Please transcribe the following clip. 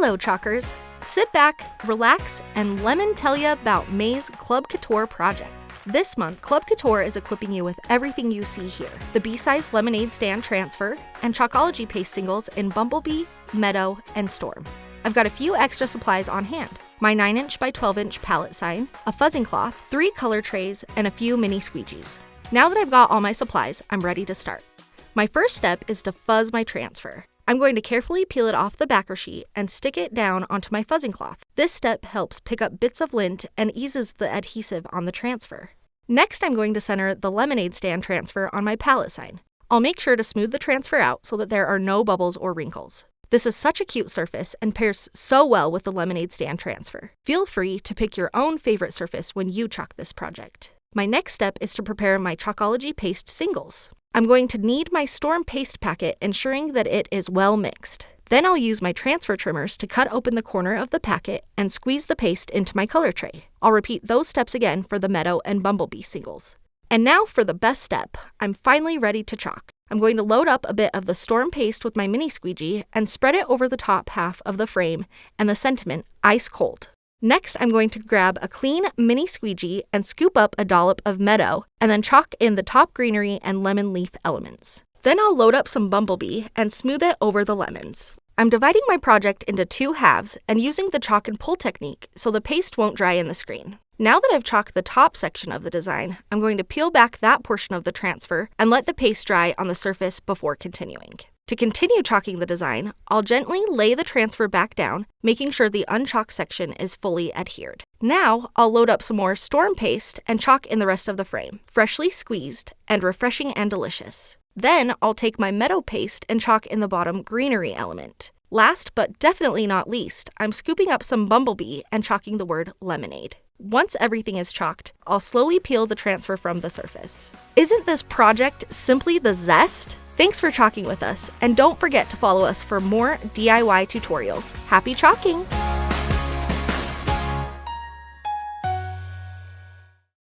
Hello, chalkers! Sit back, relax, and let me tell you about May's Club Couture project. This month, Club Couture is equipping you with everything you see here: the B-size lemonade stand transfer and Chalkology paste singles in Bumblebee, Meadow, and Storm. I've got a few extra supplies on hand: my 9" by 12" palette sign, a fuzzing cloth, 3 color trays, and a few mini squeegees. Now that I've got all my supplies, I'm ready to start. My first step is to fuzz my transfer. I'm going to carefully peel it off the backer sheet and stick it down onto my fuzzing cloth. This step helps pick up bits of lint and eases the adhesive on the transfer. Next, I'm going to center the lemonade stand transfer on my palette sign. I'll make sure to smooth the transfer out so that there are no bubbles or wrinkles. This is such a cute surface and pairs so well with the lemonade stand transfer. Feel free to pick your own favorite surface when you chalk this project. My next step is to prepare my Chalkology paste singles. I'm going to knead my Storm paste packet, ensuring that it is well mixed. Then I'll use my transfer trimmers to cut open the corner of the packet and squeeze the paste into my color tray. I'll repeat those steps again for the Meadow and Bumblebee singles. And now for the best step. I'm finally ready to chalk. I'm going to load up a bit of the Storm paste with my mini squeegee and spread it over the top half of the frame and the sentiment ice cold. Next, I'm going to grab a clean mini squeegee and scoop up a dollop of Meadow and then chalk in the top greenery and lemon leaf elements. Then I'll load up some Bumblebee and smooth it over the lemons. I'm dividing my project into 2 halves and using the chalk and pull technique so the paste won't dry in the screen. Now that I've chalked the top section of the design, I'm going to peel back that portion of the transfer and let the paste dry on the surface before continuing. To continue chalking the design, I'll gently lay the transfer back down, making sure the unchalked section is fully adhered. Now, I'll load up some more Storm paste and chalk in the rest of the frame, freshly squeezed and refreshing and delicious. Then, I'll take my Meadow paste and chalk in the bottom greenery element. Last but definitely not least, I'm scooping up some Bumblebee and chalking the word lemonade. Once everything is chalked, I'll slowly peel the transfer from the surface. Isn't this project simply the zest? Thanks for chalking with us, and don't forget to follow us for more DIY tutorials. Happy chalking!